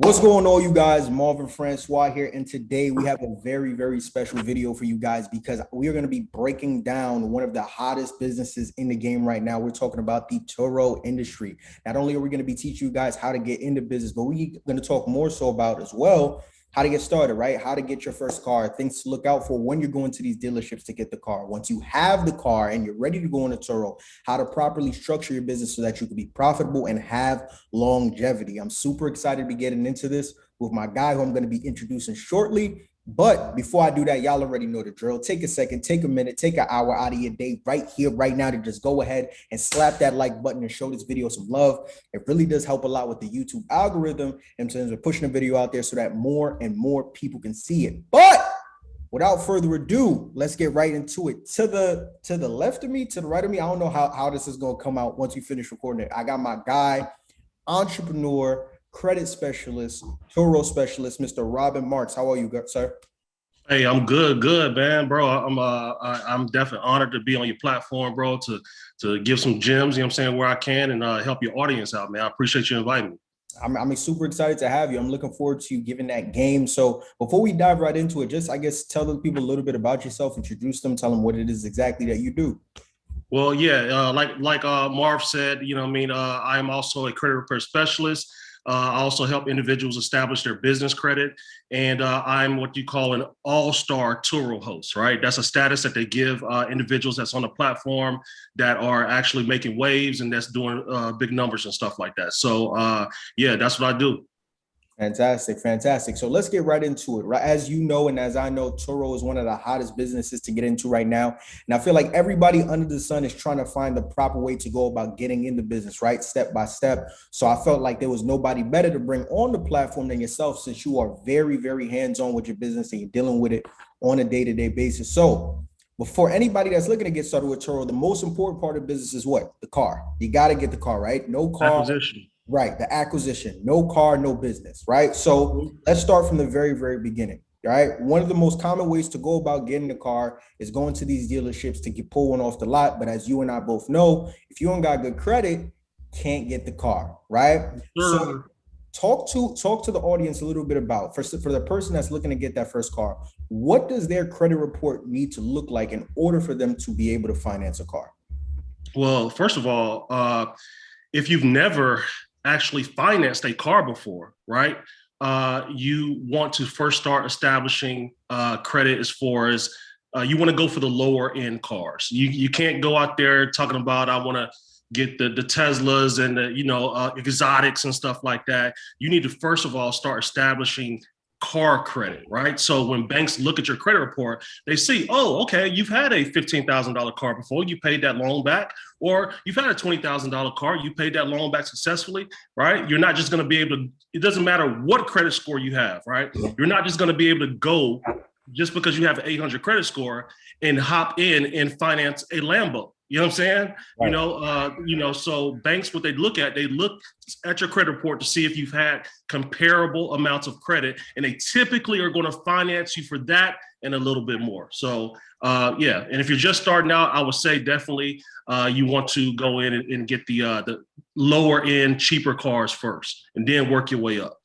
What's going on, you guys? Marvin Francois here, and today we have a very, very special video for you guys because we are going to be breaking down one of the hottest businesses in the game right now. We're talking about the Turo industry. Not only are we going to be teaching you guys how to get into business, but we're going to talk more so about as well how to get started, right? How to get your first car, things to look out for when you're going to these dealerships to get the car. Once you have the car and you're ready to go on a Turo, how to properly structure your business so that you can be profitable and have longevity. I'm super excited to be getting into this with my guy who I'm going to be introducing shortly. But before I do that, y'all already know the drill. Take a second, take a minute, take an hour out of your day right here, right now to just go ahead and slap that like button and show this video some love. It really does help a lot with the YouTube algorithm in terms of pushing the video out there so that more and more people can see it. But without further ado, let's get right into it. To the left of me, to the right of me, I don't know how this is going to come out once we finish recording it. I got my guy, entrepreneur, credit specialist, Turo specialist, Mr. Robin Marks. How are you, sir? Hey, I'm good, man, bro. I'm definitely honored to be on your platform, bro, to give some gems, you know what I'm saying, where I can and help your audience out, man. I appreciate you inviting me. I'm super excited to have you. I'm looking forward to you giving that game. So before we dive right into it, just, I guess, tell the people a little bit about yourself, introduce them, tell them what it is exactly that you do. Well, yeah, like Marv said, you know what I mean, I'm also a credit repair specialist. I also help individuals establish their business credit, and I'm what you call an all-star Turo host, right? That's a status that they give individuals that's on the platform that are actually making waves and that's doing big numbers and stuff like that. So yeah, that's what I do. Fantastic, fantastic. So let's get right into it. Right, as you know, and as I know, Turo is one of the hottest businesses to get into right now. And I feel like everybody under the sun is trying to find the proper way to go about getting into business, right? Step by step. So I felt like there was nobody better to bring on the platform than yourself, since you are very, very hands-on with your business and you're dealing with it on a day-to-day basis. So before anybody that's looking to get started with Turo, the most important part of business is what? The car. You got to get the car, right? No car. Acquisition. Right, the acquisition, no car, no business, right? So let's start from the very, very beginning, right? One of the most common ways to go about getting a car is going to these dealerships to pull one off the lot. But as you and I both know, if you don't got good credit, can't get the car, right? Sure. So talk to the audience a little bit about, for the person that's looking to get that first car, what does their credit report need to look like in order for them to be able to finance a car? Well, first of all, if you've never actually financed a car before, right? You want to first start establishing credit as far as you want to go for the lower end cars. You can't go out there talking about, I want to get the Teslas and the, exotics and stuff like that. You need to first of all start establishing car credit, right? So when banks look at your credit report, they see, oh, okay, you've had a $15,000 car before, you paid that loan back, or you've had a $20,000 car, you paid that loan back successfully, right? You're not just going to be able to, it doesn't matter what credit score you have, right? You're not just going to be able to go just because you have an 800 credit score and hop in and finance a Lambo. You know what I'm saying? Right. So banks, what they look at your credit report to see if you've had comparable amounts of credit, and they typically are going to finance you for that and a little bit more. So, yeah. And if you're just starting out, I would say definitely you want to go in and get the lower end, cheaper cars first, and then work your way up.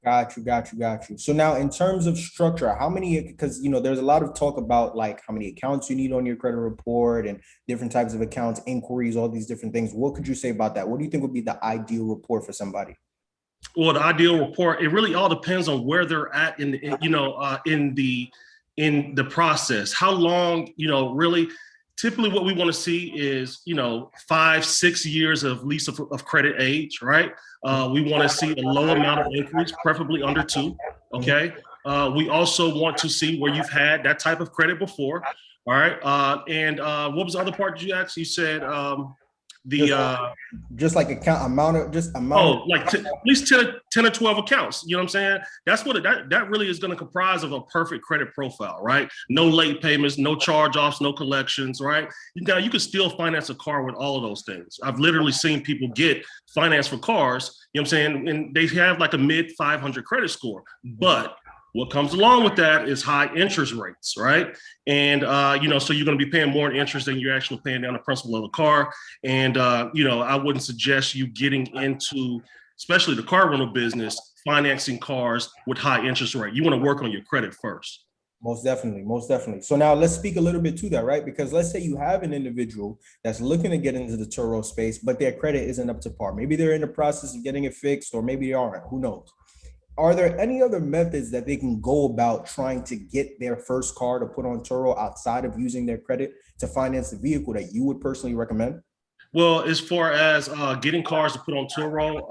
Got you. So now in terms of structure, how many, because, there's a lot of talk about like how many accounts you need on your credit report and different types of accounts, inquiries, all these different things. What could you say about that? What do you think would be the ideal report for somebody? Well, the ideal report, it really all depends on where they're at in the process. How long, really, typically what we want to see is, 5-6 years of lease of credit age, right? We want to see a low amount of increase, preferably under 2, okay? We also want to see where you've had that type of credit before, all right? And what was the other part you asked? You said just like amount. Oh, like at least 10 or 12 accounts. You know what I'm saying? That's what that really is going to comprise of a perfect credit profile, right? No late payments, no charge-offs, no collections, right? Now you can still finance a car with all of those things. I've literally seen people get finance for cars, you know what I'm saying? And they have like a mid 500 credit score, but what comes along with that is high interest rates, right? And, so you're going to be paying more in interest than you're actually paying down the principal of the car. And, I wouldn't suggest you getting into, especially the car rental business, financing cars with high interest rate. You want to work on your credit first. Most definitely, most definitely. So now let's speak a little bit to that, right? Because let's say you have an individual that's looking to get into the Turo space, but their credit isn't up to par. Maybe they're in the process of getting it fixed, or maybe they aren't. Who knows? Are there any other methods that they can go about trying to get their first car to put on Turo outside of using their credit to finance the vehicle that you would personally recommend? Well, as far as getting cars to put on Turo,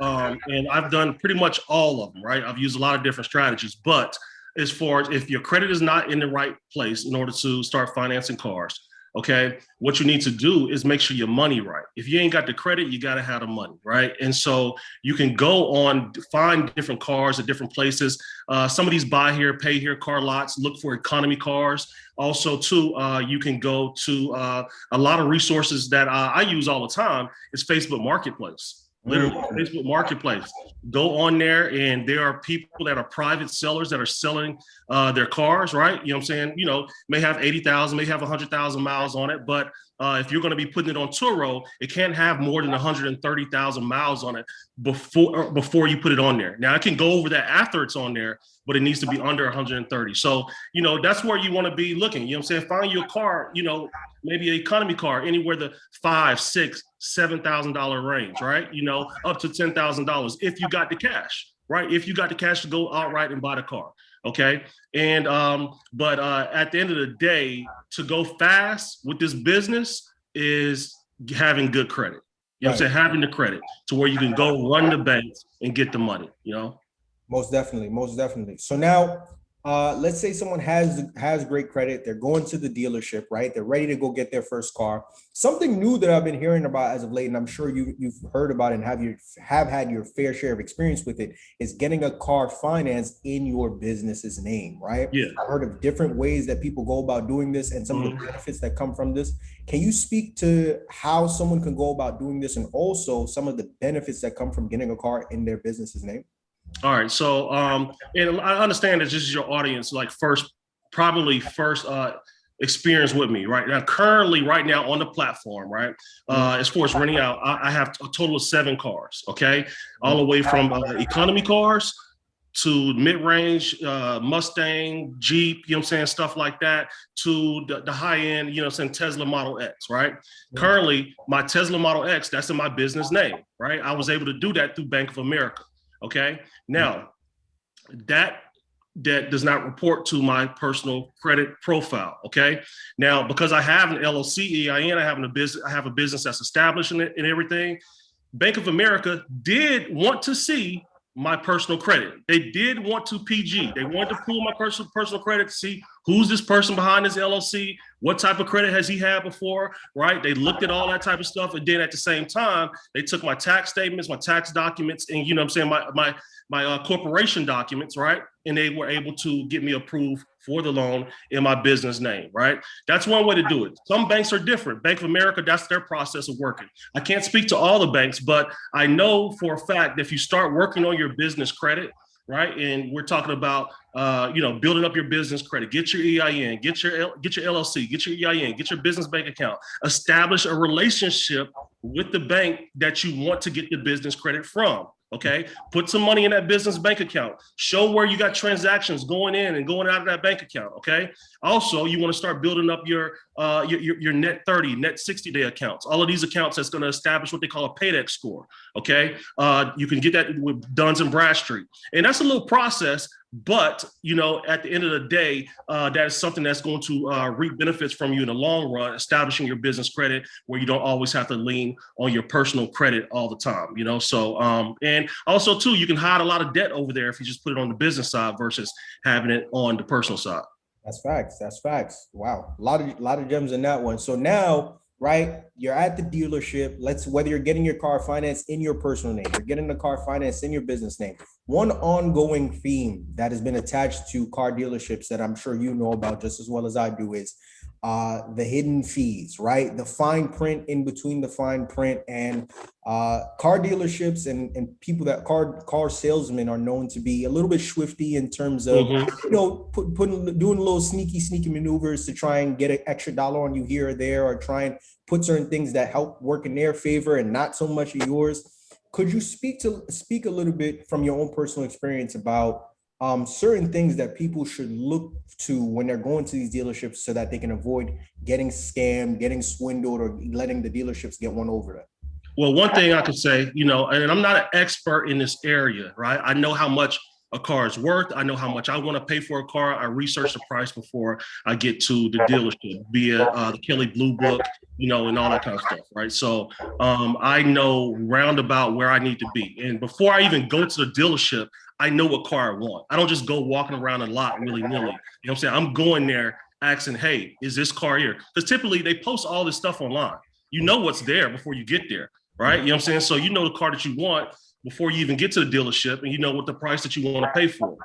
and I've done pretty much all of them, right? I've used a lot of different strategies, but as far as if your credit is not in the right place in order to start financing cars, okay, what you need to do is make sure your money right. If you ain't got the credit, you got to have the money, right? And so you can go on, find different cars at different places. Some of these buy here, pay here car lots, look for economy cars. Also, too, you can go to a lot of resources that I use all the time. It's Facebook Marketplace. Literally, Facebook Marketplace. Go on there, and there are people that are private sellers that are selling their cars, right? You know what I'm saying? You know, may have 80,000, may have 100,000 miles on it, but if you're going to be putting it on Turo, it can't have more than 130,000 miles on it before you put it on there. Now, it can go over that after it's on there, but it needs to be under 130. So, you know, that's where you want to be looking. You know what I'm saying? Find your car, you know, maybe an economy car, anywhere the $5,000, $6,000, $7,000 range, right? You know, up to $10,000 if you got the cash, right? If you got the cash to go outright and buy the car, okay? And but at the end of the day, to go fast with this business is having good credit. You know what I'm saying? Having the credit to where you can go run the banks and get the money, you know? Most definitely, most definitely. So now, let's say someone has great credit. They're going to the dealership, right? They're ready to go get their first car. Something new that I've been hearing about as of late, and I'm sure you've heard about it and have had your fair share of experience with it, is getting a car financed in your business's name, right? Yeah. I've heard of different ways that people go about doing this and some of the benefits that come from this. Can you speak to how someone can go about doing this, and also some of the benefits that come from getting a car in their business's name? All right. So, and I understand that this is your audience, like probably first experience with me right now, currently right now on the platform, right? As far as renting out, I have a total of 7 cars, okay? All the way from economy cars to mid-range Mustang, Jeep, you know what I'm saying, stuff like that, to the high-end, you know what I'm saying, Tesla Model X, right? Currently, my Tesla Model X, that's in my business name, right? I was able to do that through Bank of America. Okay. Now, that does not report to my personal credit profile. Okay. Now, because I have an LLC EIN, I have a business that's established in it and everything. Bank of America did want to see my personal credit. They did want to PG. They wanted to pull my personal credit to see who's this person behind this LLC, what type of credit has he had before, right? They looked at all that type of stuff, and then at the same time, they took my tax statements, my tax documents, and you know what I'm saying, my corporation documents, right? And they were able to get me approved for the loan in my business name, right? That's one way to do it. Some banks are different. Bank of America, that's their process of working. I can't speak to all the banks, but I know for a fact that if you start working on your business credit, right? And we're talking about, you know, building up your business credit, get your EIN, get your LLC, get your EIN, get your business bank account, establish a relationship with the bank that you want to get the business credit from. Okay, put some money in that business bank account. Show where you got transactions going in and going out of that bank account. Okay. Also, you want to start building up your net 30, net 60-day accounts. All of these accounts that's going to establish what they call a paydex score. Okay. You can get that with Duns & Bradstreet, and that's a little process. But, you know, at the end of the day, that is something that's going to reap benefits from you in the long run, establishing your business credit where you don't always have to lean on your personal credit all the time, you know. So, and also, too, you can hide a lot of debt over there if you just put it on the business side versus having it on the personal side. That's facts. That's facts. Wow. A lot of gems in that one. So now, right, you're at the dealership. Whether you're getting your car financed in your personal name, you're getting the car financed in your business name. One ongoing theme that has been attached to car dealerships that I'm sure you know about just as well as I do is the hidden fees, right? The fine print in between the fine print, and car dealerships and people that car salesmen are known to be a little bit swifty in terms of, you know, doing little sneaky maneuvers to try and get an extra dollar on you here or there, or try and put certain things that help work in their favor and not so much of yours. could you speak a little bit from your own personal experience about certain things that people should look to when they're going to these dealerships so that they can avoid getting scammed, getting swindled, or letting the dealerships get one over them? Well, one thing I could say, you know, and I'm not an expert in this area, right? I know how much a car is worth. I know how much I want to pay for a car. I research the price before I get to the dealership, be it the Kelly Blue Book, you know, and all that kind of stuff, right? So I know roundabout where I need to be. And before I even go to the dealership, I know what car I want. I don't just go walking around a lot willy-nilly. You know what I'm saying? I'm going there asking, hey, is this car here? Because typically they post all this stuff online. You know what's there before you get there, right? You know what I'm saying? So you know the car that you want before you even get to the dealership, and you know what the price that you want to pay for.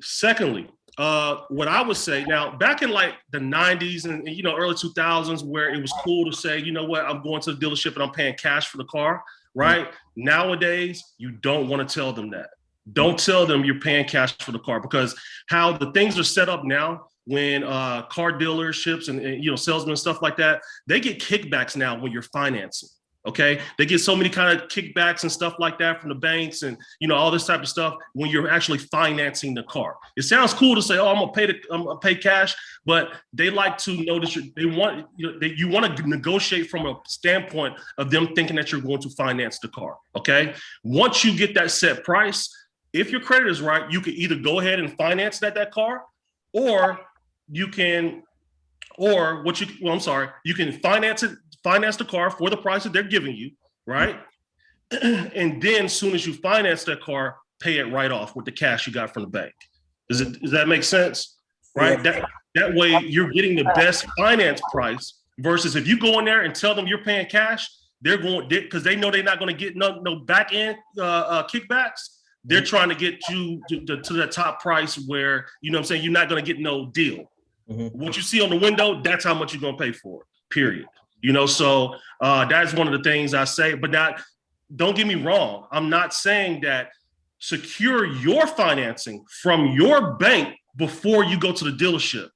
Secondly, what I would say now, back in like the 90s and you know early 2000s, where it was cool to say, you know what, I'm going to the dealership and I'm paying cash for the car, right? Nowadays, you don't want to tell them that. Don't tell them you're paying cash for the car, because how the things are set up now, when car dealerships and you know salesmen and stuff like that, they get kickbacks now when you're financing. Okay, they get so many kind of kickbacks and stuff like that from the banks and you know all this type of stuff when you're actually financing the car. It sounds cool to say, "Oh, I'm gonna pay cash," but they like to know that you want to negotiate from a standpoint of them thinking that you're going to finance the car. Okay, once you get that set price, if your credit is right, you can either go ahead and finance that car, or you can, you can finance the car for the price that they're giving you, right? And then as soon as you finance that car, pay it right off with the cash you got from the bank. Does that make sense? Right? Yeah. That way you're getting the best finance price versus if you go in there and tell them you're paying cash, they're going, because they know they're not going to get no back end kickbacks. They're trying to get you to the top price where, you know what I'm saying, you're not going to get no deal. What you see on the window, that's how much you're going to pay for it, period. You know, so that's one of the things I say, but don't get me wrong. I'm not saying that secure your financing from your bank before you go to the dealership.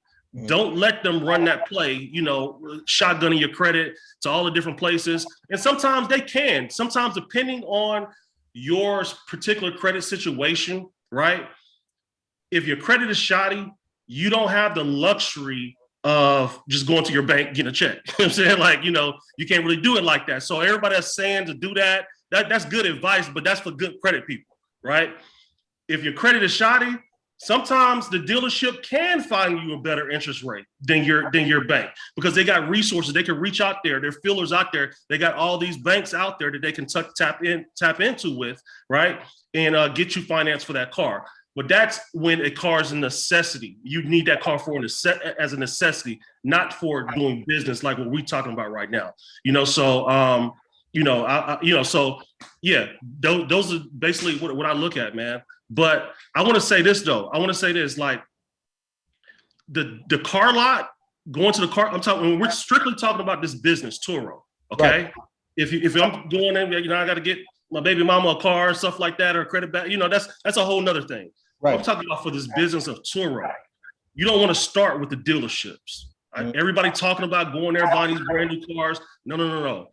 Don't let them run that play, you know, shotgunning your credit to all the different places. And sometimes they can, sometimes depending on your particular credit situation, right? If your credit is shoddy, you don't have the luxury of just going to your bank, getting a check. You know what I'm saying? Like, you know, you can't really do it like that. So everybody that's saying to do that's good advice, but that's for good credit people, right? If your credit is shoddy, sometimes the dealership can find you a better interest rate than your bank, because they got resources. They can reach out there. There are fillers out there. They got all these banks out there that they can tap into with, right? And get you financed for that car. But that's when a car is a necessity. You need that car as a necessity, not for doing business like what we're talking about right now. You know, so so yeah, those are basically what I look at, man. But I want to say this though. Like the car lot, going to the car. We're strictly talking about this business, Turo. Okay, right. If I'm going in, you know, I got to get my baby mama a car and stuff like that, or a credit back. You know, that's a whole nother thing. Right. I'm talking about for this business of Turo. You don't want to start with the dealerships. Right? Everybody talking about going there, buying these brand new cars. No.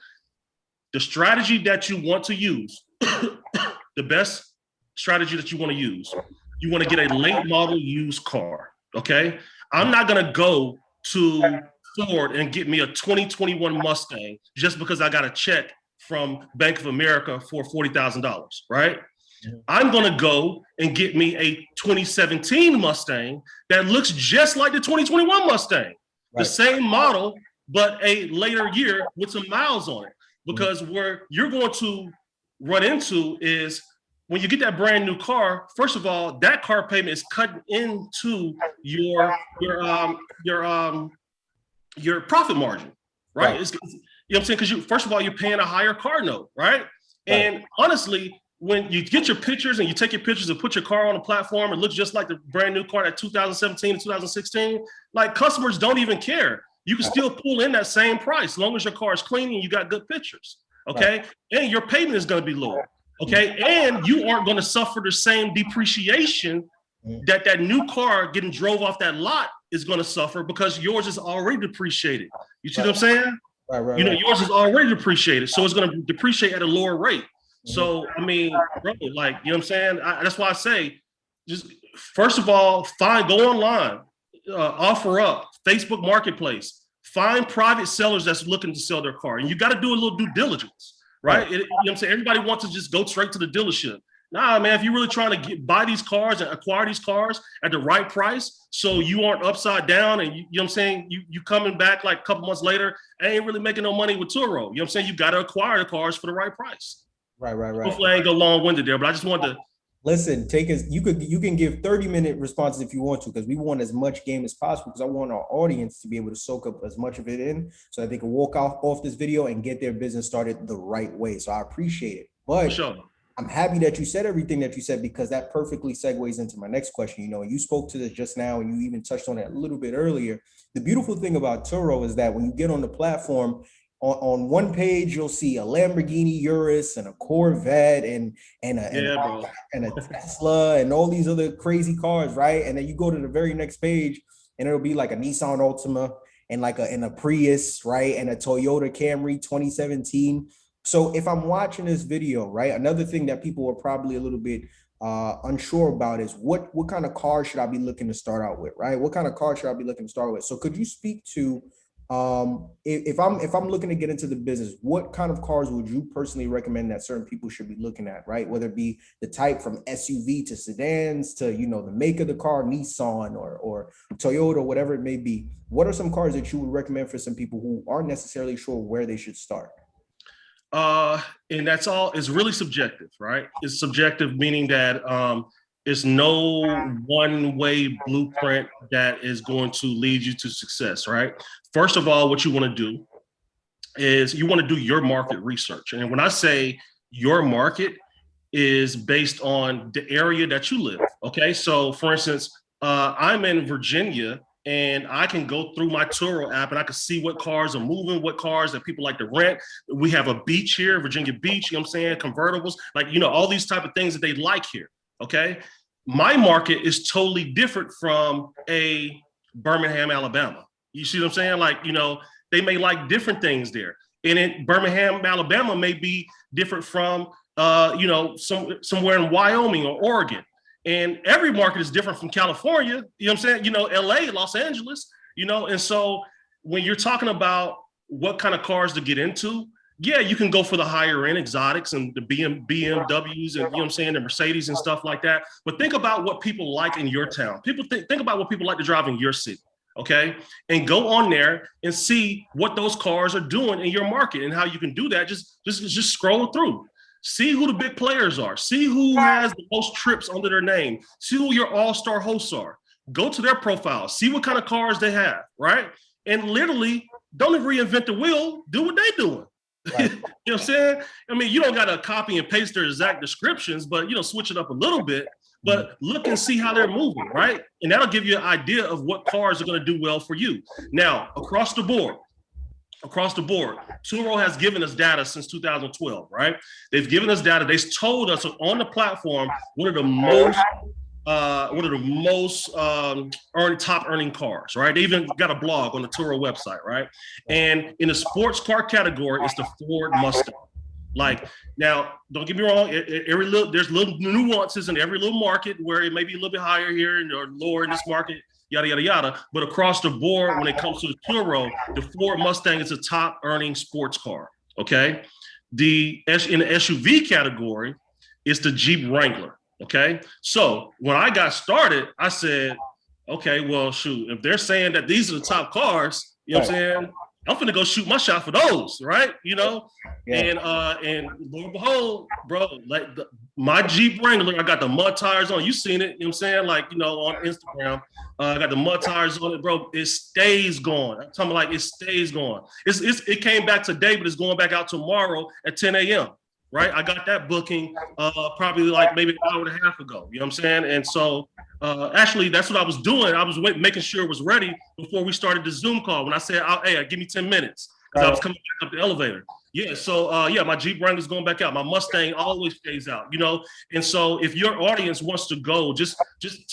The strategy that you want to use, the best strategy that you want to use, you want to get a late model used car, okay? I'm not going to go to Ford and get me a 2021 Mustang just because I got a check from Bank of America for $40,000, right? I'm going to go and get me a 2017 Mustang that looks just like the 2021 Mustang, right. The same model, but a later year with some miles on it. Because where you're going to run into is when you get that brand new car, first of all, that car payment is cut into your profit margin, right? You know what I'm saying? Because first of all, you're paying a higher car note, right? And honestly, when you get your pictures and you take your pictures and put your car on a platform, it looks just like the brand new car at 2017 and 2016. Like, customers don't even care. You can still pull in that same price as long as your car is clean and you got good pictures, okay? And your payment is going to be lower, okay? And you aren't going to suffer the same depreciation that new car getting drove off that lot is going to suffer, because yours is already depreciated. You see what I'm saying? Right. You know, yours is already depreciated, so it's going to depreciate at a lower rate. So, I mean, bro, like, you know what I'm saying? That's why I say, just first of all, go online, offer up, Facebook Marketplace, find private sellers that's looking to sell their car. And you got to do a little due diligence, right? You know what I'm saying? Everybody wants to just go straight to the dealership. Nah, man, if you're really trying to buy these cars and acquire these cars at the right price, so you aren't upside down and you know what I'm saying, you coming back like a couple months later, I ain't really making no money with Turo. You know what I'm saying? You got to acquire the cars for the right price. Right. Hopefully I ain't go long-winded there, but I just wanted to Listen, you can give 30-minute responses if you want to, because we want as much game as possible, because I want our audience to be able to soak up as much of it in so that they can walk off this video and get their business started the right way. So I appreciate it. But sure. I'm happy that you said everything that you said, because that perfectly segues into my next question. You know, you spoke to this just now and you even touched on it a little bit earlier. The beautiful thing about Turo is that when you get on the platform, on one page, you'll see a Lamborghini Urus and a Corvette and a Tesla and all these other crazy cars, right? And then you go to the very next page and it'll be like a Nissan Altima and a Prius, right? And a Toyota Camry 2017. So if I'm watching this video, right, another thing that people are probably a little bit unsure about is what kind of car should I be looking to start out with, right? What kind of car should I be looking to start with? So could you speak to if I'm looking to get into the business, what kind of cars would you personally recommend that certain people should be looking at, right? Whether it be the type from SUV to sedans to, you know, the make of the car, Nissan or Toyota, whatever it may be. What are some cars that you would recommend for some people who aren't necessarily sure where they should start? And that's all, it's really subjective, right? It's subjective, meaning that it's no one way blueprint that is going to lead you to success, right? First of all, what you want to do is you want to do your market research. And when I say your market, is based on the area that you live. Okay, so for instance, I'm in Virginia and I can go through my Turo app and I can see what cars are moving, what cars that people like to rent. We have a beach here, Virginia Beach, you know what I'm saying? Convertibles, like, you know, all these type of things that they like here, okay? My market is totally different from a Birmingham, Alabama. You see what I'm saying? Like, you know, they may like different things there. And in Birmingham, Alabama may be different from, you know, somewhere in Wyoming or Oregon. And every market is different from California, you know what I'm saying? You know, LA, Los Angeles, you know, and so when you're talking about what kind of cars to get into, yeah, you can go for the higher end exotics and the BMWs and, you know what I'm saying, the Mercedes and stuff like that. But think about what people like in your town. People think about what people like to drive in your city, okay? And go on there and see what those cars are doing in your market and how you can do that. Just scroll through. See who the big players are. See who has the most trips under their name. See who your all-star hosts are. Go to their profile. See what kind of cars they have, right? And literally, don't reinvent the wheel. Do what they're doing. Right. You know what I'm saying? I mean, you don't got to copy and paste their exact descriptions, but, you know, switch it up a little bit. But look and see how they're moving, right? And that'll give you an idea of what cars are going to do well for you. Now, across the board, Turo has given us data since 2012, right? They've given us data. They've told us on the platform what are the most top earning cars, right? They even got a blog on the Turo website, right? And in the sports car category, it's the Ford Mustang. Like, now, don't get me wrong, there's little nuances in every little market where it may be a little bit higher here or lower in this market, yada, yada, yada. But across the board, when it comes to the Turo, the Ford Mustang is a top earning sports car, okay? In the SUV category, it's the Jeep Wrangler, okay? So when I got started, I said, okay, well, shoot, if they're saying that these are the top cars, you know what I'm saying? I'm finna go shoot my shot for those, right? You know, and lo and behold, bro, like my Jeep Wrangler, I got the mud tires on. You seen it? You know what I'm saying? Like, you know, on Instagram, I got the mud tires on it, bro. It stays going. I'm talking like it stays going. It came back today, but it's going back out tomorrow at 10 a.m. Right? I got that booking probably like maybe an hour and a half ago. You know what I'm saying? And so actually, that's what I was doing. I was making sure it was ready before we started the Zoom call. When I said, hey, give me 10 minutes. because I was coming back up the elevator. Yeah, so yeah, my Jeep Wrangler's going back out. My Mustang always stays out, you know. And so if your audience wants to go, just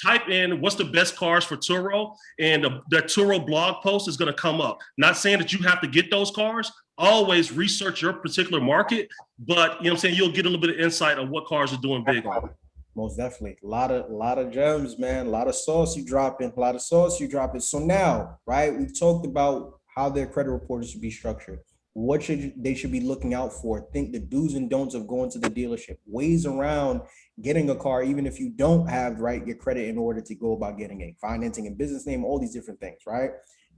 type in what's the best cars for Turo, and the Turo blog post is going to come up. Not saying that you have to get those cars. Always research your particular market, but you know what I'm saying, you'll get a little bit of insight of what cars are doing big on. Most definitely. A lot of gems, man. A lot of sauce you dropping. A lot of sauce you dropping. So now, right, we've talked about how their credit reports should be structured. What they should be looking out for. Think the do's and don'ts of going to the dealership. Ways around getting a car, even if you don't have your credit in order to go about getting a financing and business name, all these different things, right?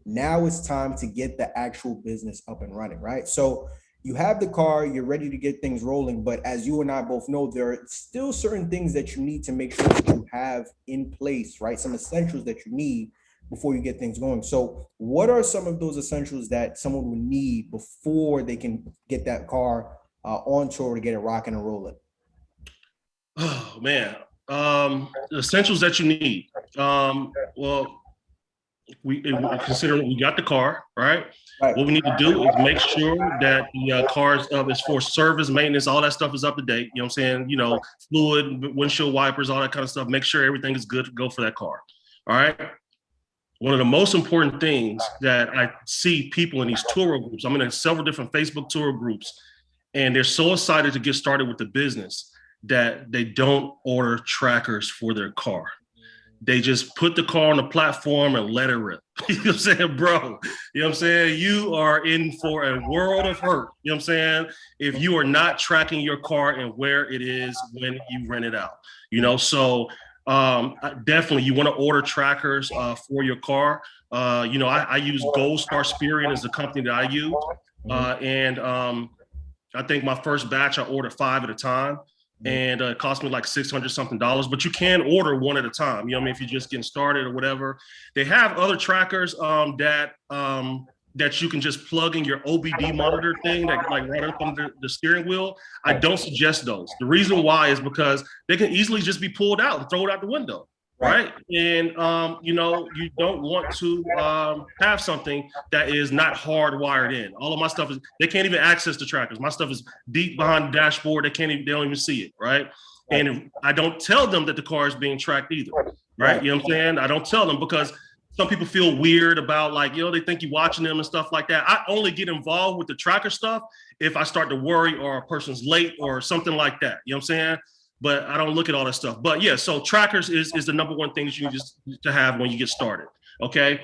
Now it's time to get the actual business up and running, right? So you have the car, you're ready to get things rolling, but as you and I both know, there are still certain things that you need to make sure that you have in place, right? Some essentials that you need before you get things going. So what are some of those essentials that someone would need before they can get that car on tour to get it rocking and rolling? Oh man, the essentials that you need. Well, we consider we got the car, right? What we need to do is make sure that the car is for service, maintenance, all that stuff is up to date. You know what I'm saying? You know, fluid, windshield wipers, all that kind of stuff. Make sure everything is good to go for that car. All right. One of the most important things that I see people in these Turo groups, I'm in several different Facebook Turo groups, and they're so excited to get started with the business that they don't order trackers for their car. They just put the car on the platform and let it rip. You know what I'm saying, bro? You know what I'm saying? You are in for a world of hurt. You know what I'm saying? If you are not tracking your car and where it is when you rent it out, you know, so definitely you want to order trackers for your car. You know, I use Gold Star Spirit as the company that I use. And I think my first batch, I ordered 5 at a time. And it cost me like $600 something, but you can order one at a time. You know what I mean? If you're just getting started or whatever. They have other trackers that you can just plug in your OBD monitor thing that like right up under the steering wheel. I don't suggest those. The reason why is because they can easily just be pulled out and thrown out the window. Right. And, you know, you don't want to have something that is not hardwired in. All of my stuff is, they can't even access the trackers. My stuff is deep behind the dashboard. They don't even see it. Right. And I don't tell them that the car is being tracked either. Right. You know what I'm saying? I don't tell them because some people feel weird about like, you know, they think you're watching them and stuff like that. I only get involved with the tracker stuff if I start to worry or a person's late or something like that. You know what I'm saying? But I don't look at all that stuff. But yeah, so trackers is the number one thing that you need to have when you get started. Okay.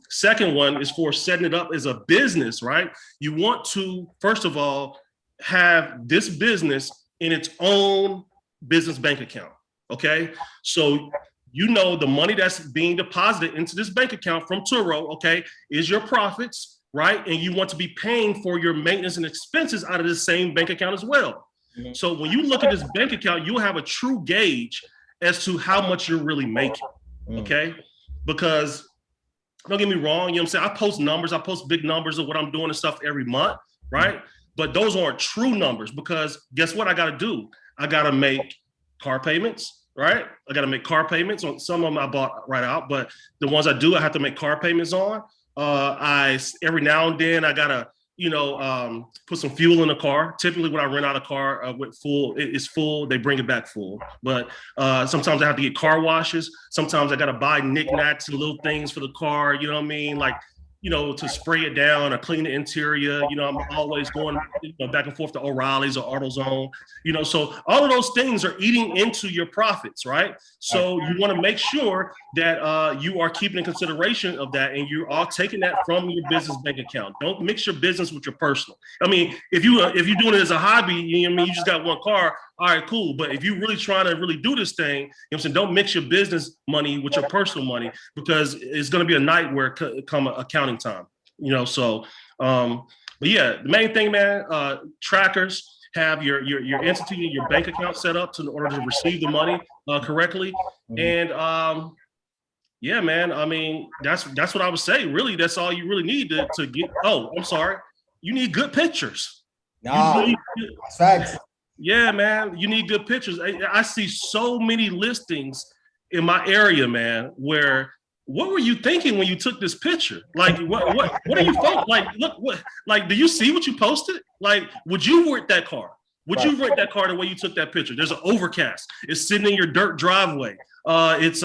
Second one is for setting it up as a business, right? You want to, first of all, have this business in its own business bank account. Okay. So, you know, the money that's being deposited into this bank account from Turo, okay, is your profits, right? And you want to be paying for your maintenance and expenses out of the same bank account as well. So when you look at this bank account, you'll have a true gauge as to how much you're really making, okay? Because don't get me wrong, you know what I'm saying? I post numbers, I post big numbers of what I'm doing and stuff every month, right? But those aren't true numbers because guess what I gotta do? I gotta make car payments, right? I gotta make car payments on some of them I bought right out, but the ones I do, I have to make car payments on. Every now and then I gotta, you know, put some fuel in the car. Typically when I rent out a car with full, it's full, they bring it back full. But sometimes I have to get car washes. Sometimes I got to buy knickknacks and little things for the car, you know what I mean? Like, you know, to spray it down or clean the interior. You know, I'm always going back and forth to O'Reilly's or AutoZone, you know, so all of those things are eating into your profits, right? So you want to make sure that you are keeping in consideration of that and you are taking that from your business bank account. Don't mix your business with your personal. I mean, if you're doing it as a hobby, you know what I mean, you just got one car, all right, cool. But if you're really trying to really do this thing, you know what I'm saying, don't mix your business money with your personal money because it's going to be a night where it come accounting time, you know? So, but yeah, the main thing, man, trackers, have your entity and your bank account set up in order to receive the money correctly. And yeah, man, I mean, that's what I would say. Really, that's all you really need to get. Oh, I'm sorry. You need good pictures. Facts. Yeah, man, you need good pictures. I see so many listings in my area, man, where what were you thinking when you took this picture? Like, what are you thinking? Like, look, what, like, do you see what you posted? Like, would you rent that car? Would you rent that car the way you took that picture? There's an overcast. It's sitting in your dirt driveway. It's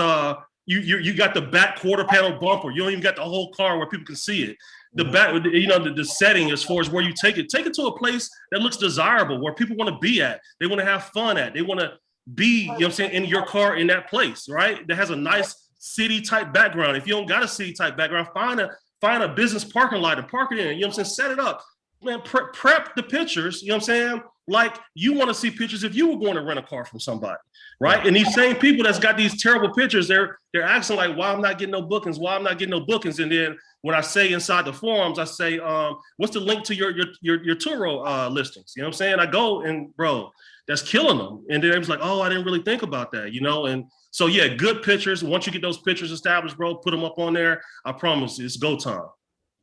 you got the back quarter panel bumper. You don't even got the whole car where people can see it. The back, you know, the setting as far as where you take it to a place that looks desirable, where people want to be at. They want to have fun at. They want to be, you know what I'm saying, in your car in that place, right? That has a nice city type background. If you don't got a city type background, find a business parking lot to park it in. You know what I'm saying? Set it up. Man, prep the pictures, you know what I'm saying? Like you want to see pictures if you were going to rent a car from somebody, right? And these same people that's got these terrible pictures, they're asking like, why I'm not getting no bookings? Why I'm not getting no bookings? And then when I say inside the forums, I say, what's the link to your Turo listings? You know what I'm saying? I go and bro, that's killing them. And then it was like, oh, I didn't really think about that, you know? And so yeah, good pictures. Once you get those pictures established, bro, put them up on there. I promise you, it's go time.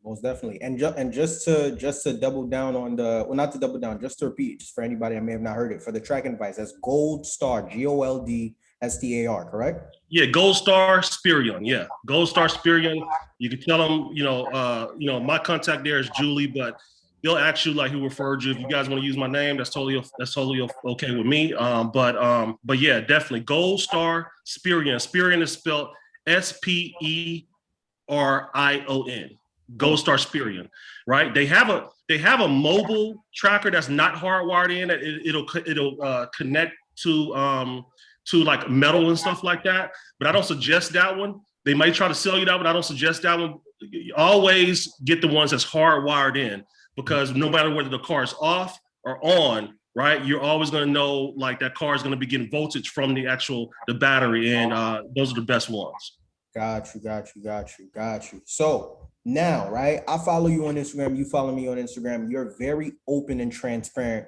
Most definitely. And just to double down on the, well, not to double down, just to repeat, just for anybody that may have not heard it, for the tracking device, that's Gold Star, GOLDSTAR, correct? Yeah, Gold Star Spirion. Yeah, Gold Star Spirion. You can tell them, my contact there is Julie, but they'll ask you like who referred you. If you guys want to use my name, that's totally okay with me. But yeah, definitely Gold Star Spirion. Spirion is spelled SPERION. Gold Star Spirion, right? They have a mobile tracker that's not hardwired in. It'll connect to like metal and stuff like that. But I don't suggest that one. They might try to sell you that one. I don't suggest that one. Always get the ones that's hardwired in, because no matter whether the car is off or on, right, you're always going to know like that car is going to be getting voltage from the battery, and those are the best ones. Got you. So now, right, I follow you on Instagram, you follow me on Instagram. You're very open and transparent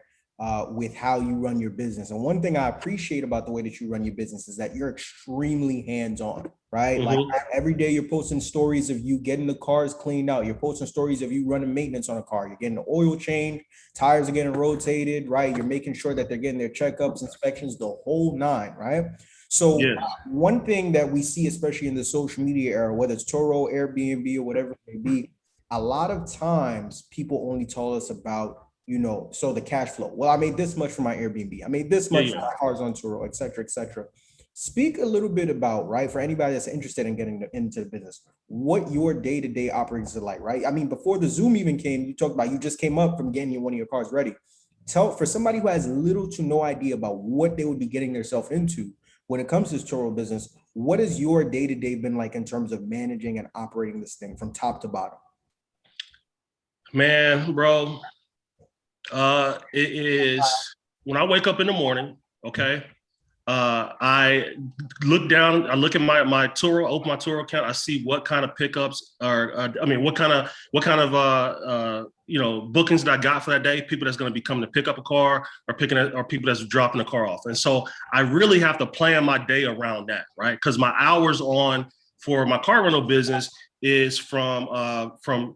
with how you run your business. And one thing I appreciate about the way that you run your business is that you're extremely hands-on, right? Like every day you're posting stories of you getting the cars cleaned out. You're posting stories of you running maintenance on a car. You're getting the oil changed, tires are getting rotated, right? You're making sure that they're getting their checkups, inspections, the whole nine, right? So one thing that we see, especially in the social media era, whether it's Turo, Airbnb, or whatever it may be, a lot of times people only tell us about, so the cash flow. Well, I made this much for my Airbnb. I made this much for my cars on Turo, et cetera, et cetera. Speak a little bit about, right, for anybody that's interested in getting into the business, what your day-to-day operations are like, right? I mean, before the Zoom even came, you talked about you just came up from getting one of your cars ready. For somebody who has little to no idea about what they would be getting themselves into, when it comes to this Turo business, what has your day-to-day been like in terms of managing and operating this thing from top to bottom? Man, bro, it is when I wake up in the morning, okay, I look down, I look at my Turo, open my Turo account, I see what kind of pickups what kind of bookings that I got for that day, people that's going to be coming to pick up a car or people that's dropping the car off. And so I really have to plan my day around that, right? Because my hours for my car rental business is from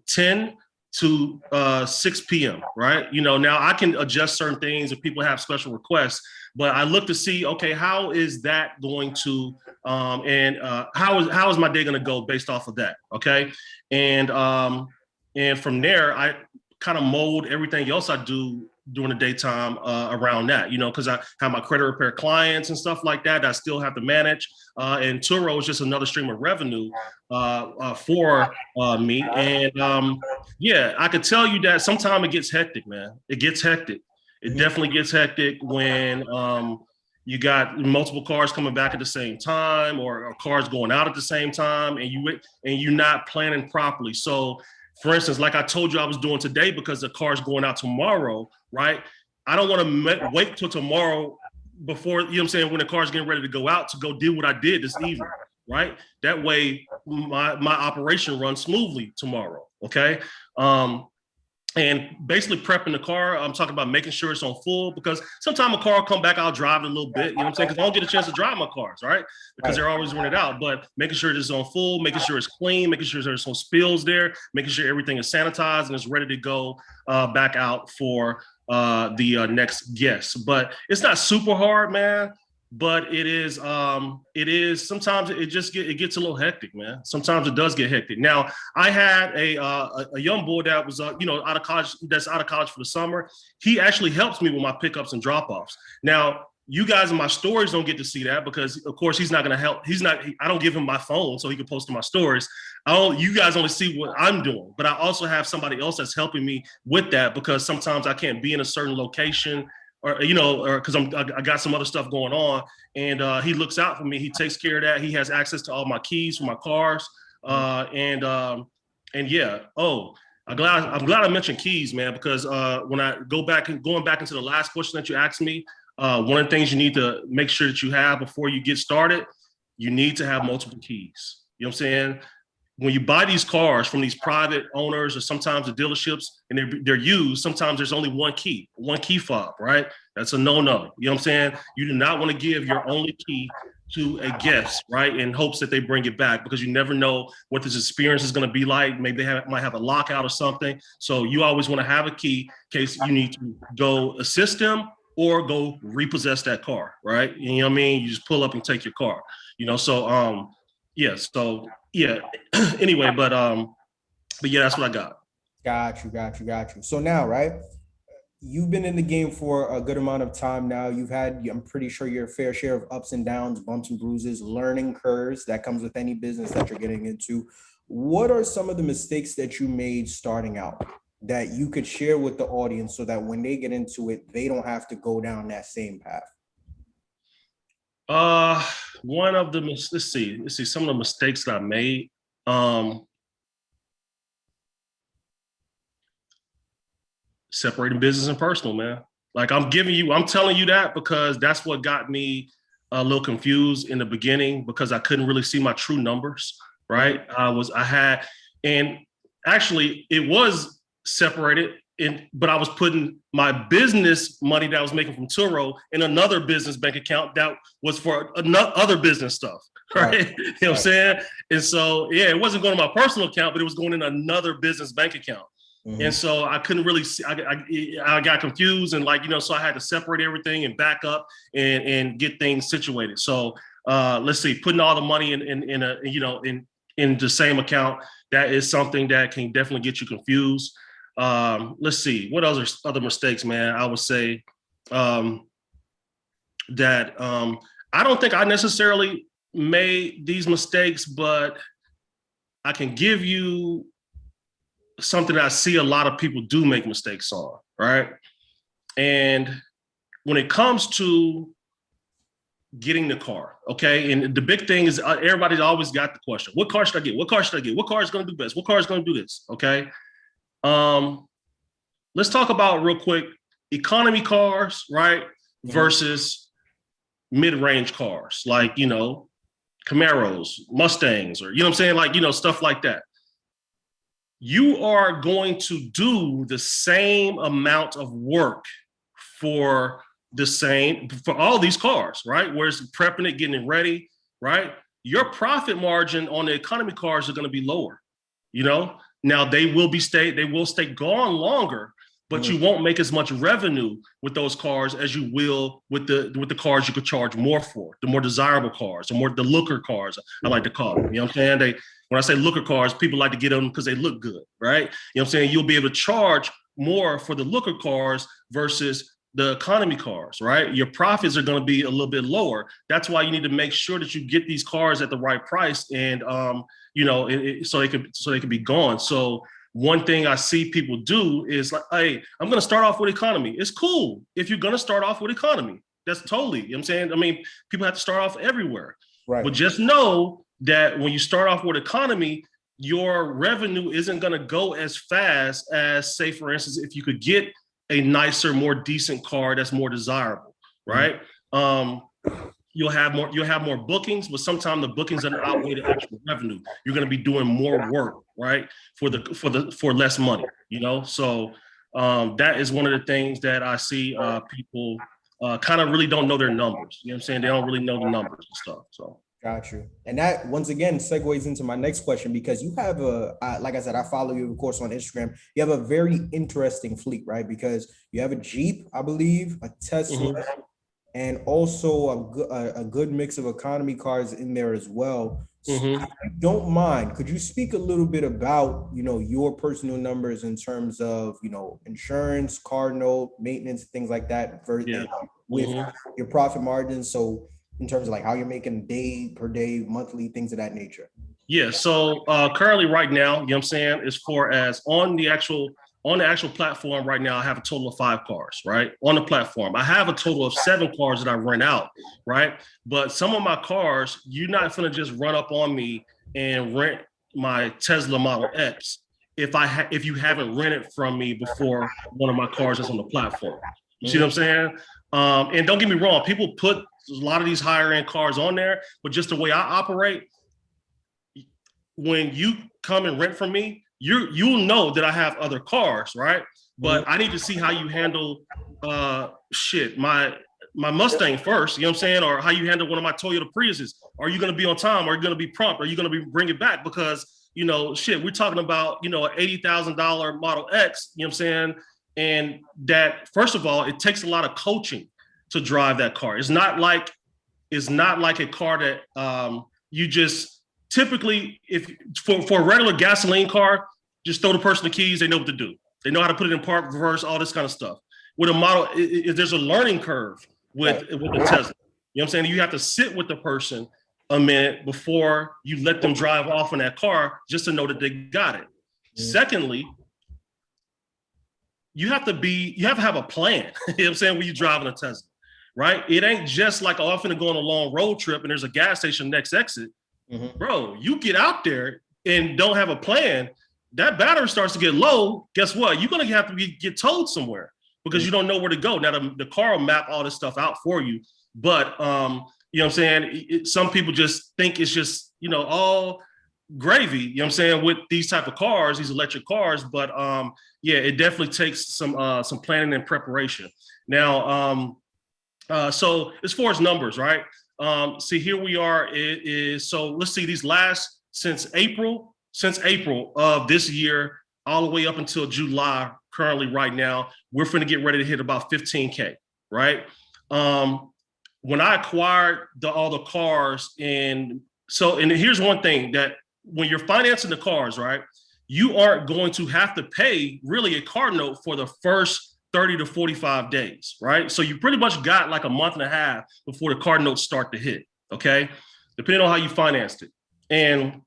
10 to 6 p.m., right? Now I can adjust certain things if people have special requests, but I look to see, okay, how is that going to, how is my day going to go based off of that, okay? And from there, I kind of mold everything else I do during the daytime around that, because I have my credit repair clients and stuff like that I still have to manage. And Turo is just another stream of revenue for me. And I could tell you that sometimes it gets hectic, man. It gets hectic. It definitely gets hectic when you got multiple cars coming back at the same time, or cars going out at the same time, and you're not planning properly. So, for instance, like I told you I was doing today, because the car's going out tomorrow, right? I don't want to wait till tomorrow before, when the car's getting ready to go out to go do what I did this evening, right? That way my operation runs smoothly tomorrow, okay? And basically prepping the car, I'm talking about making sure it's on full, because sometimes a car will come back, I'll drive it a little bit, you know what I'm saying? Because I don't get a chance to drive my cars, right? Because they're always rented out, but making sure it's on full, making sure it's clean, making sure there's no spills there, making sure everything is sanitized and is ready to go back out for the next guest. But it's not super hard, man. but it is sometimes it gets a little hectic, man. Sometimes it does get hectic. Now, I had a young boy that was out of college, that's out of college for the summer. He actually helps me with my pickups and drop-offs. Now, you guys in my stories don't get to see that because, of course, he's not going to help. I don't give him my phone so he can post to my stories. You guys only see what I'm doing, but I also have somebody else that's helping me with that because sometimes I can't be in a certain location or because I got some other stuff going on, and he looks out for me. He takes care of that. He has access to all my keys for my cars, and yeah. Oh, I'm glad I mentioned keys, man, because when I going back into the last question that you asked me, one of the things you need to make sure that you have before you get started, you need to have multiple keys. You know what I'm saying? When you buy these cars from these private owners or sometimes the dealerships and they're used, sometimes there's only one key fob, right? That's a no-no. You know what I'm saying? You do not want to give your only key to a guest, right? In hopes that they bring it back because you never know what this experience is going to be like. Maybe they might have a lockout or something. So you always want to have a key in case you need to go assist them or go repossess that car, right? You know what I mean? You just pull up and take your car, so yeah, so yeah. Anyway, but yeah, that's what I got. Got you. So now, right, you've been in the game for a good amount of time now. You've had, I'm pretty sure, your fair share of ups and downs, bumps and bruises, learning curves that comes with any business that you're getting into. What are some of the mistakes that you made starting out that you could share with the audience so that when they get into it, they don't have to go down that same path? One of the let's see some of the mistakes that I made. Separating business and personal, man. Like I'm telling you that because that's what got me a little confused in the beginning because I couldn't really see my true numbers, right? And actually it was separated but I was putting my business money that I was making from Turo in another business bank account that was for other business stuff, right? You know what I'm saying? And so, yeah, it wasn't going to my personal account, but it was going in another business bank account. Mm-hmm. And so I couldn't really see, I got confused and so I had to separate everything and back up and get things situated. So let's see, putting all the money in the same account, that is something that can definitely get you confused. Let's see, what other mistakes, man? I would say that I don't think I necessarily made these mistakes, but I can give you something that I see a lot of people do make mistakes on, right? And when it comes to getting the car, okay, and the big thing is everybody's always got the question, what car should I get? What car should I get? What car is going to do best? What car is going to do this? Okay. Let's talk about real quick, economy cars, right? Versus mid-range cars, like, Camaros, Mustangs, or, what I'm saying? Like, stuff like that. You are going to do the same amount of work for all these cars, right? Whereas prepping it, getting it ready, right? Your profit margin on the economy cars are going to be lower, Now they will stay gone longer, but you won't make as much revenue with those cars as you will with the cars you could charge more for, the more desirable cars, the looker cars, I like to call them. You know what I'm saying? When I say looker cars, people like to get them because they look good, right? You know what I'm saying? You'll be able to charge more for the looker cars versus the economy cars, right? Your profits are going to be a little bit lower. That's why you need to make sure that you get these cars at the right price and so they can be gone. So one thing I see people do is like, hey, I'm going to start off with economy. It's cool if you're going to start off with economy. That's totally, you know what I'm saying? I mean, people have to start off everywhere. Right. But just know that when you start off with economy, your revenue isn't going to go as fast as, say, for instance, if you could get a nicer, more decent car that's more desirable, right? Mm-hmm. You'll have more bookings, but sometimes the bookings are outweigh the actual revenue. You're going to be doing more work, right? For less money, So that is one of the things that I see people kind of really don't know their numbers. You know what I'm saying? They don't really know the numbers and stuff. So. Got you. And that once again segues into my next question, because you have like I said, I follow you, of course, on Instagram. You have a very interesting fleet, right? Because you have a Jeep, I believe, a Tesla, and also a good mix of economy cars in there as well. So if Mm-hmm. you don't mind, could you speak a little bit about, your personal numbers in terms of, insurance, car note, maintenance, things like that, Yeah. with Mm-hmm. your profit margins? So in terms of like how you're making day per day, monthly, things of that nature. Yeah. So currently right now, you know what I'm saying, as far as on the actual platform right now, I have a total of 5 cars, right? On the platform. I have a total of 7 cars that I rent out, right? But some of my cars, you're not gonna just run up on me and rent my Tesla Model X if you haven't rented from me before one of my cars that's on the platform. You see what I'm saying? And don't get me wrong, people put a lot of these higher end cars on there, but just the way I operate, when you come and rent from me, you'll know that I have other cars, right? But I need to see how you handle my Mustang first, you know what I'm saying? Or how you handle one of my Toyota Priuses. Are you gonna be on time? Are you gonna be prompt? Are you gonna be bring it back? Because we're talking about an $80,000 Model X, you know what I'm saying? And that, first of all, it takes a lot of coaching to drive that car. It's not like a car that you just typically, if for a regular gasoline car, just throw the person the keys, they know what to do. They know how to put it in park, reverse, all this kind of stuff. With a model, there's a learning curve with the Tesla. You know what I'm saying? You have to sit with the person a minute before you let them drive off in that car just to know that they got it. Secondly, you have to have a plan. You know what I'm saying? When you're driving a Tesla, right? It ain't just like, oh, I'm finna go on a long road trip and there's a gas station next exit. Bro, you get out there and don't have a plan, that battery starts to get low. Guess what? You're gonna have to get towed somewhere because you don't know where to go. Now the car will map all this stuff out for you, but you know what I'm saying? Some people just think it's just all gravy. You know what I'm saying? With these type of cars, these electric cars, but yeah, it definitely takes some planning and preparation. Now, so as far as numbers, right? See, here we are. It is so. Let's see. These last since April of this year, all the way up until July. Currently, right now, we're going to get ready to hit about 15K. Right. When I acquired all the cars, and here's one thing that when you're financing the cars, right, you aren't going to have to pay really a car note for the first 30 to 45 days, right? So you pretty much got like a month and a half before the car notes start to hit, okay? Depending on how you financed it. And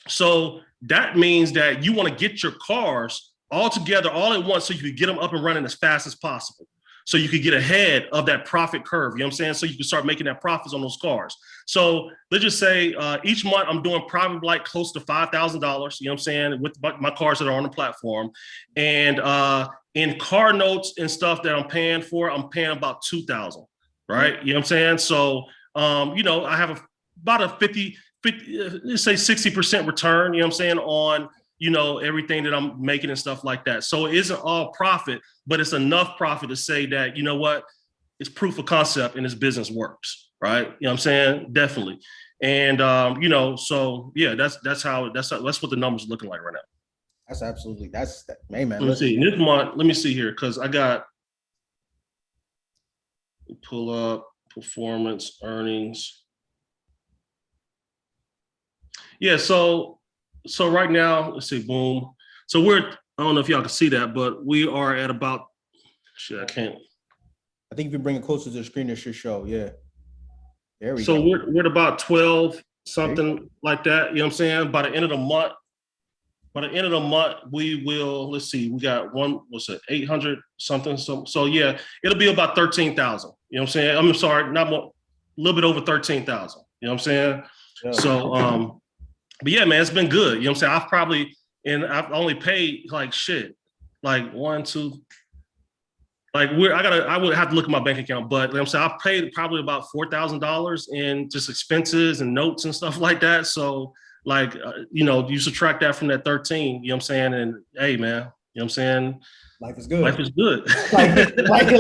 so that means that you want to get your cars all together all at once so you can get them up and running as fast as possible. So you could get ahead of that profit curve, you know what I'm saying? So you can start making that profits on those cars. So let's just say each month I'm doing probably like close to $5,000, you know what I'm saying, with my cars that are on the platform. And in car notes and stuff that I'm paying about 2,000, right? You know what I'm saying? So, I have about a 50, let's say 60% return, you know what I'm saying, on, everything that I'm making and stuff like that. So it isn't all profit, but it's enough profit to say that, you know what, it's proof of concept and this business works, right? You know what I'm saying? Definitely. And, so yeah, that's what the numbers are looking like right now. That's absolutely, man. Let me see. This month, let me see here, because pull up performance earnings. Yeah, so right now, let's see, boom. So I don't know if y'all can see that, but we are at about, shit, I can't. I think if you bring it closer to the screen, it should show, yeah. There we go. So we're at about 12, something like that, you know what I'm saying? By the end of the month, we will, let's see, we got 800 something. So yeah, it'll be about 13,000. You know what I'm saying? I'm sorry, not more, a little bit over 13,000. You know what I'm saying? Yeah. So, but yeah, man, it's been good. You know what I'm saying? I've only paid like shit, like 1, 2, like I would have to look at my bank account, but you know what I'm saying, I've paid probably about $4,000 in just expenses and notes and stuff like that. So like, you subtract that from that 13, you know what I'm saying? And hey, man, you know what I'm saying? Life is good. Life is good. life is good.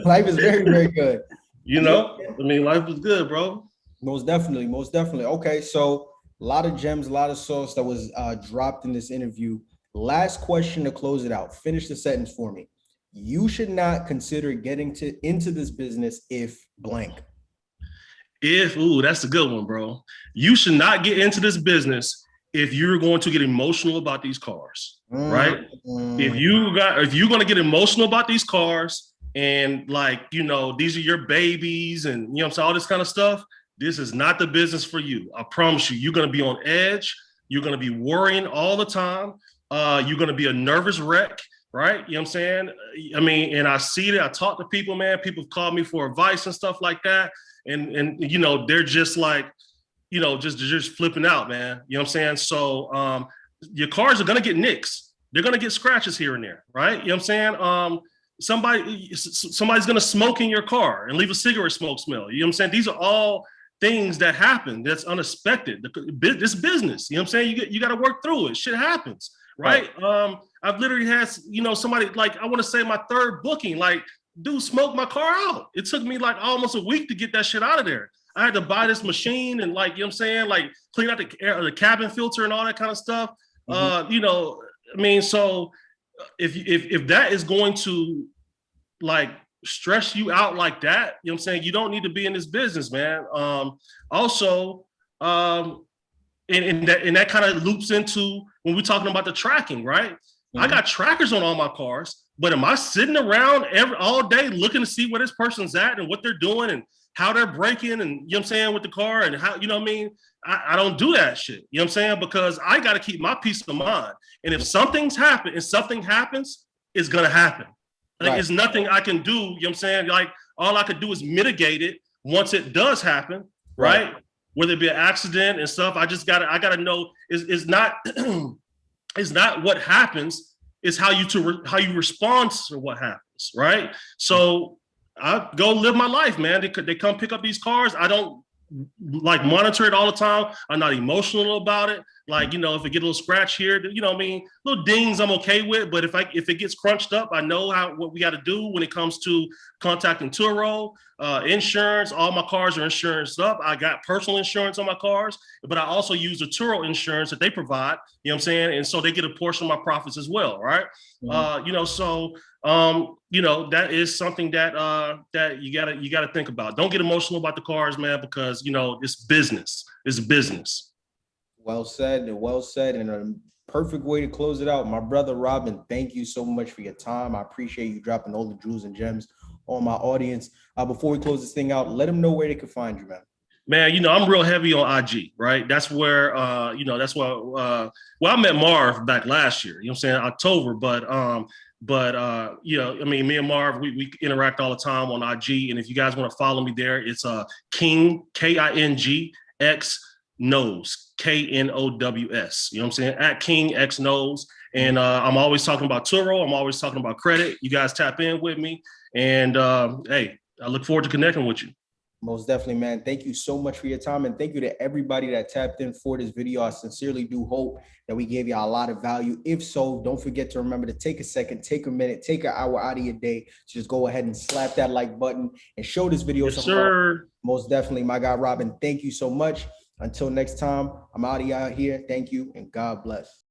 Life is very, very good. Life is good, bro. Most definitely. Okay, so a lot of gems, a lot of sauce that was dropped in this interview. Last question to close it out. Finish the sentence for me. You should not consider getting into this business if blank. That's a good one, bro. You should not get into this business if you're going to get emotional about these cars, right? If you're going to get emotional about these cars and like, you know, these are your babies and, you know, all this kind of stuff, this is not the business for you. I promise you, you're going to be on edge. You're going to be worrying all the time. You're going to be a nervous wreck, right? You know what I'm saying? I mean, and I see that. I talk to people, man. People have called me for advice and stuff like that. And you know, they're just like, you know, just flipping out, man. You know what I'm saying? So your cars are going to get nicks. They're going to get scratches here and there, right? You know what I'm saying? Somebody's going to smoke in your car and leave a cigarette smoke smell. You know what I'm saying? These are all things that happen that's unexpected. This business, you know what I'm saying? You got to work through it. Shit happens, right? I've literally had, you know, somebody like, I want to say my third booking, like, dude smoked my car out. It took me like almost a week to get that shit out of there. I had to buy this machine and like, you know what I'm saying? Like clean out the cabin filter and all that kind of stuff. You know, I mean, so if that is going to like stress you out like that, you know what I'm saying? You don't need to be in this business, man. Also, and that kind of loops into when we're talking about the tracking, right? I got trackers on all my cars, but am I sitting around all day looking to see where this person's at and what they're doing and how they're braking and, you know what I'm saying, with the car and how, you know what I mean? I don't do that shit, you know what I'm saying? Because I got to keep my peace of mind. And if something happens, it's going to happen. Like, there's nothing I can do, you know what I'm saying? Like, all I could do is mitigate it once it does happen, right? Whether it be an accident and stuff, I got to know it's not, it's not what happens, it's how you respond to what happens, right? So I go live my life, man. They come pick up these cars. I don't like monitor it all the time. I'm not emotional about it. Like, you know, if it get a little scratch here, you know what I mean? Little dings I'm okay with, but if it gets crunched up, I know what we got to do when it comes to contacting Turo, insurance. All my cars are insured up. I got personal insurance on my cars, but I also use the Turo insurance that they provide, you know what I'm saying? And so they get a portion of my profits as well, right? You know, so you know, that is something that that you gotta think about. Don't get emotional about the cars, man, because you know it's business. It's business. Well said, and a perfect way to close it out. My brother Robin, thank you so much for your time. I appreciate you dropping all the jewels and gems on my audience. Before we close this thing out, let them know where they can find you, man. Man, you know, I'm real heavy on IG, right? That's where, you know, that's why, well, I met Marv back last year, you know what I'm saying, October, but you know, I mean, me and Marv, we interact all the time on IG. And if you guys want to follow me there, it's King, KINGX Knows, KNOWS, you know what I'm saying? At King X Knows. And I'm always talking about Turo. I'm always talking about credit. You guys tap in with me. And hey, I look forward to connecting with you. Most definitely, man. Thank you so much for your time. And thank you to everybody that tapped in for this video. I sincerely do hope that we gave you a lot of value. If so, don't forget to remember to take a second, take a minute, take an hour out of your day to just go ahead and slap that like button and show this video. Yes, sir. Most definitely, my guy, Robin. Thank you so much. Until next time, I'm out of here. Thank you and God bless.